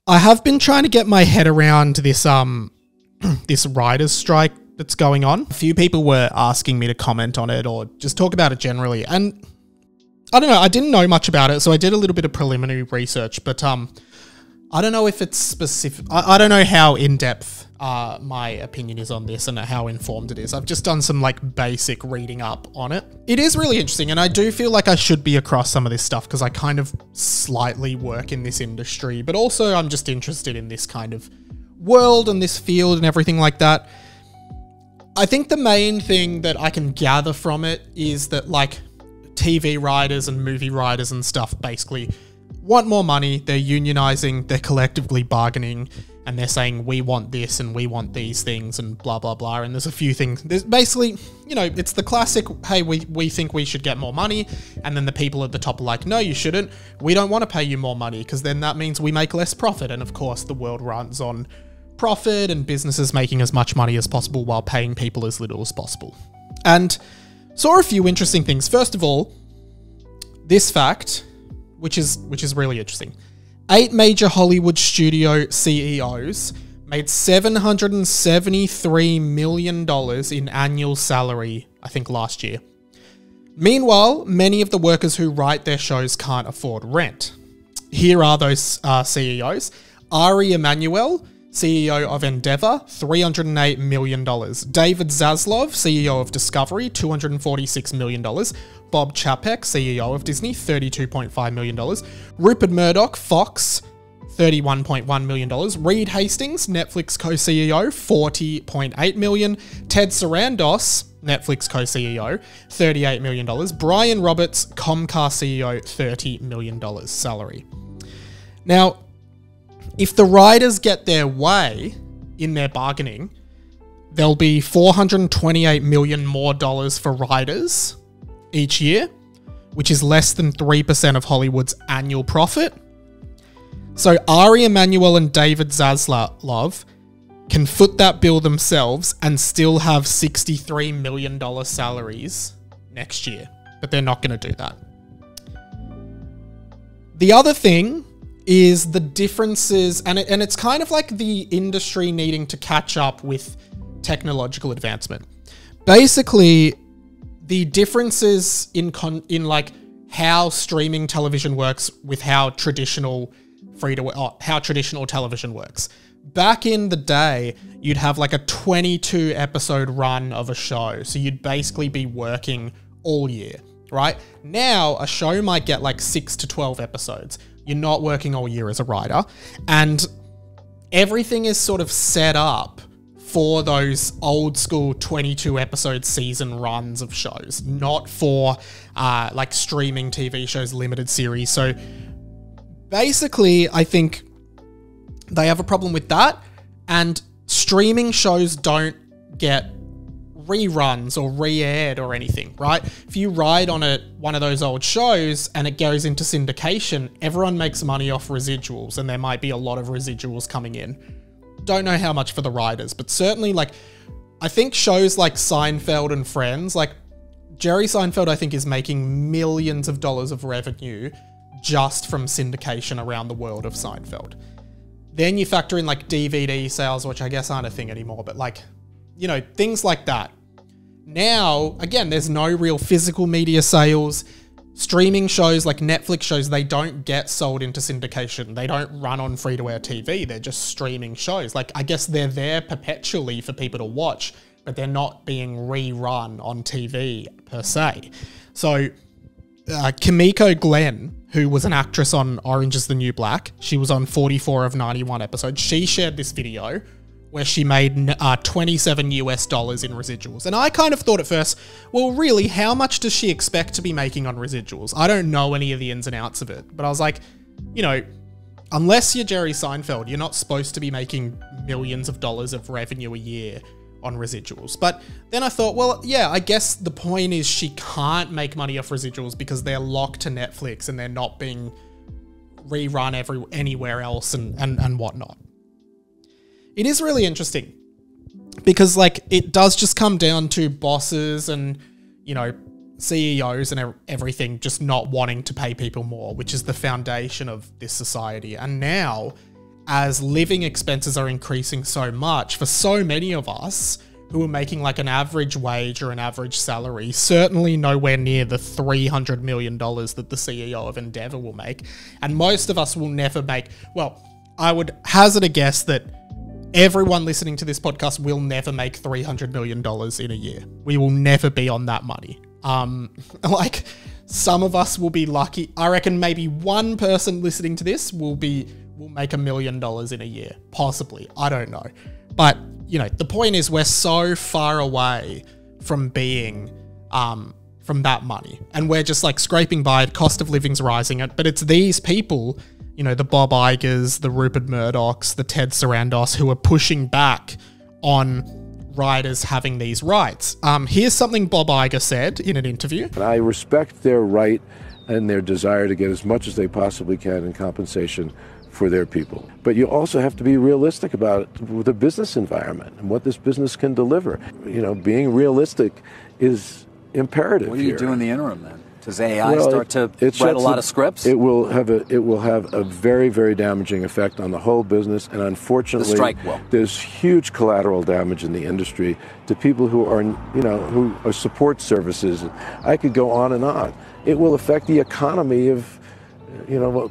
I have been trying to get my head around this this writers' strike that's going on. A few people were asking me to comment on it or just talk about it generally, and I don't know, I didn't know much about it, so I did a little bit of preliminary research, but I don't know if it's specific. I don't know how in-depth my opinion is on this and how informed it is. I've just done some like basic reading up on it. It is really interesting, and I do feel like I should be across some of this stuff because I kind of slightly work in this industry, but also I'm just interested in this kind of world and this field and everything like that. I think the main thing that I can gather from it is that like TV writers and movie writers and stuff basically want more money. They're unionizing, they're collectively bargaining, and they're saying, we want this and we want these things and blah, blah, blah. And there's a few things. There's basically, you know, it's the classic, hey, we think we should get more money. And then the people at the top are like, no, you shouldn't. We don't want to pay you more money because then that means we make less profit. And of course, the world runs on profit and businesses making as much money as possible while paying people as little as possible. And saw a few interesting things. First of all, this fact, which is really interesting. 8 major Hollywood studio CEOs made $773 million in annual salary, I think last year. Meanwhile, many of the workers who write their shows can't afford rent. Here are those CEOs. Ari Emanuel, CEO of Endeavor, $308 million. David Zaslav, CEO of Discovery, $246 million. Bob Chapek, CEO of Disney, $32.5 million. Rupert Murdoch, Fox, $31.1 million. Reed Hastings, Netflix co-CEO, $40.8 million. Ted Sarandos, Netflix co-CEO, $38 million. Brian Roberts, Comcast CEO, $30 million salary. Now, if the writers get their way in their bargaining, there'll be $428 million more dollars for writers each year, which is less than 3% of Hollywood's annual profit. So Ari Emanuel and David Zaslav can foot that bill themselves and still have $63 million salaries next year, but they're not going to do that. The other thing is the differences, and it's kind of like the industry needing to catch up with technological advancement. Basically, the differences in like how streaming television works with how traditional television works. Back in the day, you'd have like a 22 episode run of a show, so you'd basically be working all year, right? Now, a show might get like 6 to 12 episodes. You're not working all year as a writer, and everything is sort of set up for those old school 22 episode season runs of shows, not for like streaming TV shows, limited series. So basically, I think they have a problem with that, and streaming shows don't get reruns or re-aired or anything, right? If you ride on one of those old shows and it goes into syndication, everyone makes money off residuals, and there might be a lot of residuals coming in. Don't know how much for the writers, but certainly like, I think shows like Seinfeld and Friends, like Jerry Seinfeld, I think is making millions of dollars of revenue just from syndication around the world of Seinfeld. Then you factor in like DVD sales, which I guess aren't a thing anymore, but like, you know, things like that. Now, again, there's no real physical media sales. Streaming shows like Netflix shows, they don't get sold into syndication. They don't run on free-to-air TV. They're just streaming shows. Like, I guess they're there perpetually for people to watch, but they're not being rerun on TV per se. So Kimiko Glenn, who was an actress on Orange is the New Black, she was on 44 of 91 episodes. She shared this video where she made $27 US in residuals. And I kind of thought at first, well, really, how much does she expect to be making on residuals? I don't know any of the ins and outs of it, but I was like, you know, unless you're Jerry Seinfeld, you're not supposed to be making millions of dollars of revenue a year on residuals. But then I thought, well, yeah, I guess the point is she can't make money off residuals because they're locked to Netflix and they're not being rerun anywhere else and whatnot. It is really interesting because like it does just come down to bosses and, you know, CEOs and everything just not wanting to pay people more, which is the foundation of this society. And now as living expenses are increasing so much for so many of us who are making like an average wage or an average salary, certainly nowhere near the $300 million that the CEO of Endeavour will make. And most of us will never make, well, I would hazard a guess that everyone listening to this podcast will never make $300 million in a year. We will never be on that money. Like some of us will be lucky. I reckon maybe one person listening to this will make $1 million in a year, possibly. I don't know. But, you know, the point is we're so far away from being, from that money. And we're just like scraping by, the cost of living's rising. But it's these people, you know, the Bob Igers, the Rupert Murdochs, the Ted Sarandos, who are pushing back on writers having these rights. Here's something Bob Iger said in an interview. And I respect their right and their desire to get as much as they possibly can in compensation for their people. But you also have to be realistic about the business environment and what this business can deliver. You know, being realistic is imperative. What do you do in the interim then? Does AI start to write a lot of scripts? It will have a very, very damaging effect on the whole business, and unfortunately, the strike will. There's huge collateral damage in the industry to people who are, you know, who are support services. I could go on and on. It will affect the economy of, you know,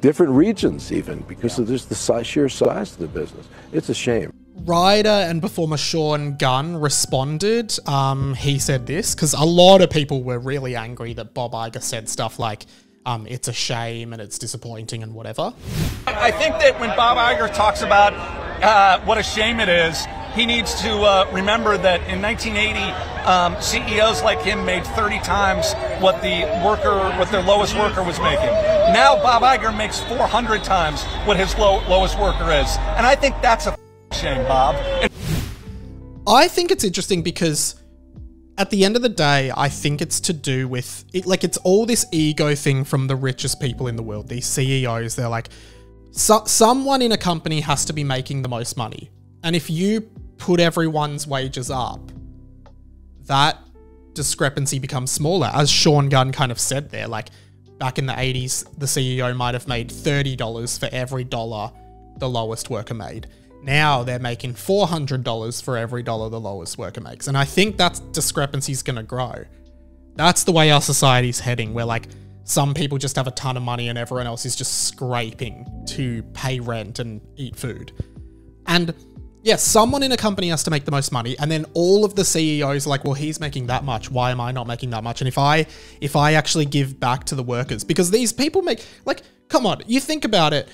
different regions even because of just the sheer size of the business. It's a shame. Writer and performer Sean Gunn responded. He said this because a lot of people were really angry that Bob Iger said stuff like, it's a shame and it's disappointing and whatever. I think that when Bob Iger talks about what a shame it is, he needs to remember that in 1980, CEOs like him made 30 times what their lowest worker was making. Now Bob Iger makes 400 times what his lowest worker is. And I think that's a shame, Bob. I think it's interesting because at the end of the day, I think it's to do with it, like it's all this ego thing from the richest people in the world, these CEOs. They're like, someone in a company has to be making the most money. And if you put everyone's wages up, that discrepancy becomes smaller. As Sean Gunn kind of said there, like back in the 80s, the CEO might have made $30 for every dollar the lowest worker made. Now they're making $400 for every dollar the lowest worker makes. And I think that discrepancy is going to grow. That's the way our society's heading, where like some people just have a ton of money and everyone else is just scraping to pay rent and eat food. And yes, someone in a company has to make the most money, and then all of the CEOs are like, well, he's making that much. Why am I not making that much? And if I actually give back to the workers, because these people make, like, come on, you think about it.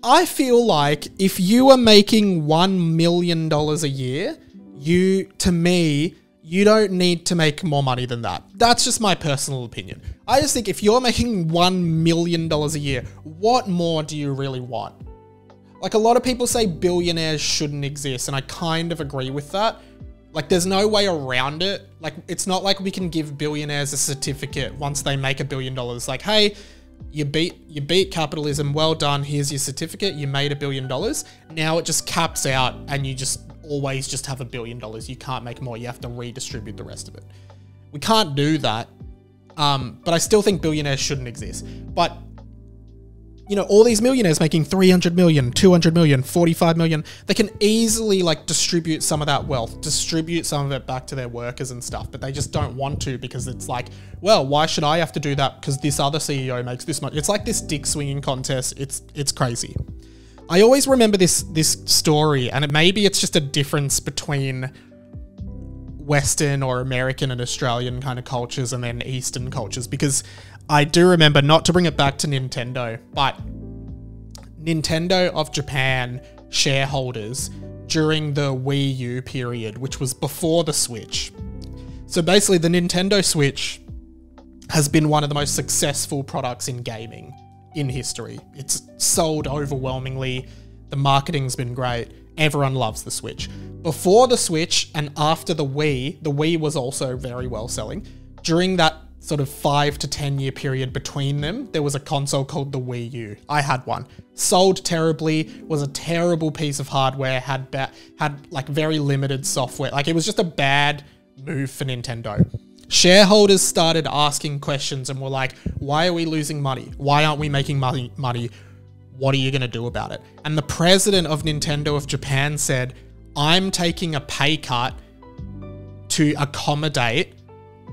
I feel like if you are making $1 million a year, to me, you don't need to make more money than that. That's just my personal opinion. I just think if you're making $1 million a year, what more do you really want? Like, a lot of people say billionaires shouldn't exist, and I kind of agree with that. Like, there's no way around it. Like, it's not like we can give billionaires a certificate once they make $1 billion. Like, hey, you beat capitalism, well done, here's your certificate, you made $1 billion. Now it just caps out, and you just always just have $1 billion. You can't make more, you have to redistribute the rest of it. We can't do that, but I still think billionaires shouldn't exist. But you know, all these millionaires making 300 million, 200 million, 45 million, they can easily like distribute some of that wealth, distribute some of it back to their workers and stuff, but they just don't want to because it's like, well, why should I have to do that? Because this other CEO makes this much. It's like this dick swinging contest. It's crazy. I always remember this story, and maybe it's just a difference between Western or American and Australian kind of cultures and then Eastern cultures, because I do remember, not to bring it back to Nintendo, but Nintendo of Japan shareholders during the Wii U period, which was before the Switch. So basically the Nintendo Switch has been one of the most successful products in gaming in history. It's sold overwhelmingly. The marketing's been great. Everyone loves the Switch. Before the Switch and after the Wii was also very well selling. During that sort of 5 to 10 year period between them, there was a console called the Wii U. I had one. Sold terribly, was a terrible piece of hardware, had like very limited software. Like, it was just a bad move for Nintendo. Shareholders started asking questions and were like, why are we losing money? Why aren't we making money? What are you going to do about it? And the president of Nintendo of Japan said, I'm taking a pay cut to accommodate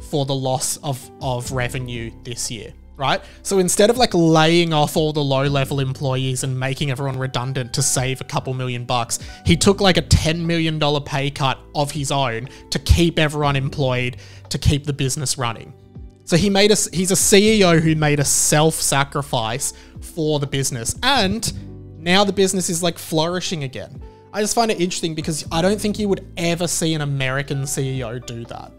for the loss of revenue this year, right? So instead of like laying off all the low-level employees and making everyone redundant to save a couple $1,000,000, he took like a $10 million pay cut of his own to keep everyone employed, to keep the business running. So he's a CEO who made a self-sacrifice for the business, and now the business is like flourishing again. I just find it interesting because I don't think you would ever see an American CEO do that.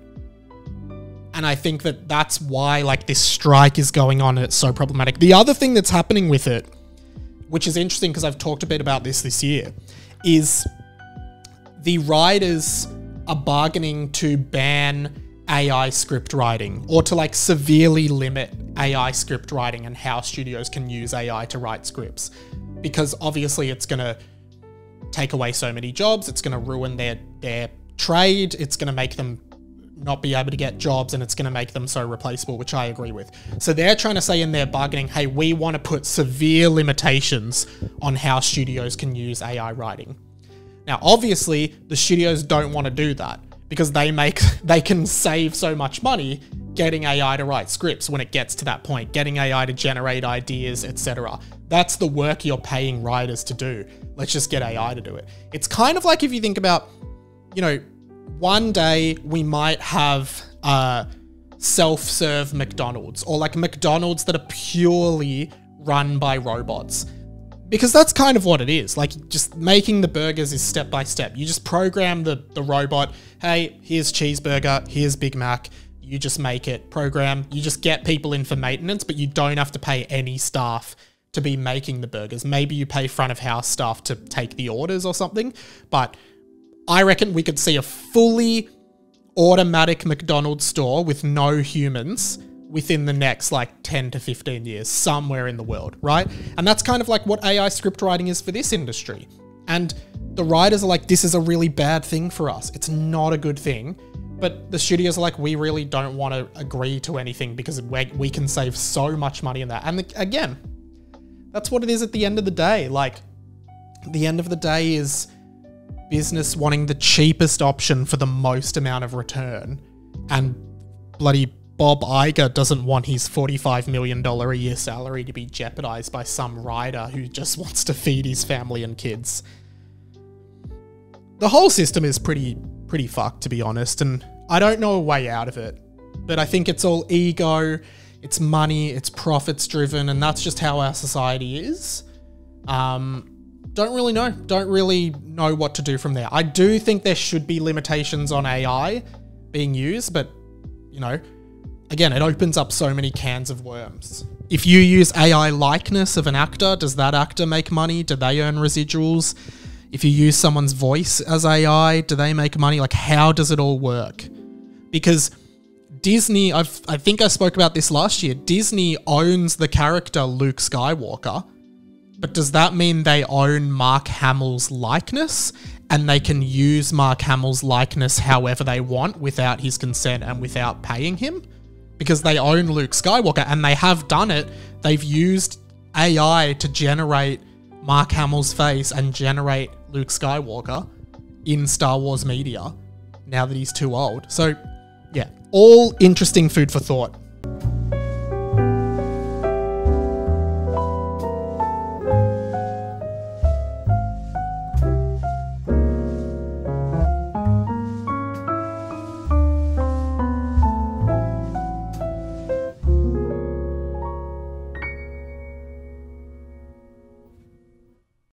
And I think that that's why like this strike is going on and it's so problematic. The other thing that's happening with it, which is interesting because I've talked a bit about this year, is the writers are bargaining to ban AI script writing, or to like severely limit AI script writing and how studios can use AI to write scripts. Because obviously it's going to take away so many jobs, it's going to ruin their trade, it's going to make them not be able to get jobs, and it's going to make them so replaceable, which I agree with. So they're trying to say in their bargaining, hey, we want to put severe limitations on how studios can use AI writing. Now, obviously, the studios don't want to do that because they can save so much money getting AI to write scripts when it gets to that point, getting AI to generate ideas, etc. That's the work you're paying writers to do. Let's just get AI to do it. It's kind of like if you think about, you know, one day we might have self-serve McDonald's, or like McDonald's that are purely run by robots. Because that's kind of what it is. Like, just making the burgers is step by step. You just program the robot, hey, here's cheeseburger, here's Big Mac, you just make it, program, you just get people in for maintenance, but you don't have to pay any staff to be making the burgers. Maybe you pay front of house staff to take the orders or something, but I reckon we could see a fully automatic McDonald's store with no humans within the next like 10 to 15 years somewhere in the world, right? And that's kind of like what AI script writing is for this industry. And the writers are like, this is a really bad thing for us. It's not a good thing. But the studios are like, we really don't want to agree to anything because we can save so much money in that. And again, that's what it is at the end of the day. Like, the end of the day is business wanting the cheapest option for the most amount of return. And bloody Bob Iger doesn't want his $45 million a year salary to be jeopardized by some writer who just wants to feed his family and kids. The whole system is pretty fucked, to be honest, and I don't know a way out of it. But I think it's all ego, it's money, it's profits driven, and that's just how our society is. Don't really know what to do from there. I do think there should be limitations on AI being used, but, you know, again, it opens up so many cans of worms. If you use AI likeness of an actor, does that actor make money? Do they earn residuals? If you use someone's voice as AI, do they make money? Like, how does it all work? Because Disney, I think I spoke about this last year, Disney owns the character Luke Skywalker, but does that mean they own Mark Hamill's likeness and they can use Mark Hamill's likeness however they want without his consent and without paying him? Because they own Luke Skywalker, and they have done it. They've used AI to generate Mark Hamill's face and generate Luke Skywalker in Star Wars media now that he's too old. So, yeah, all interesting food for thought.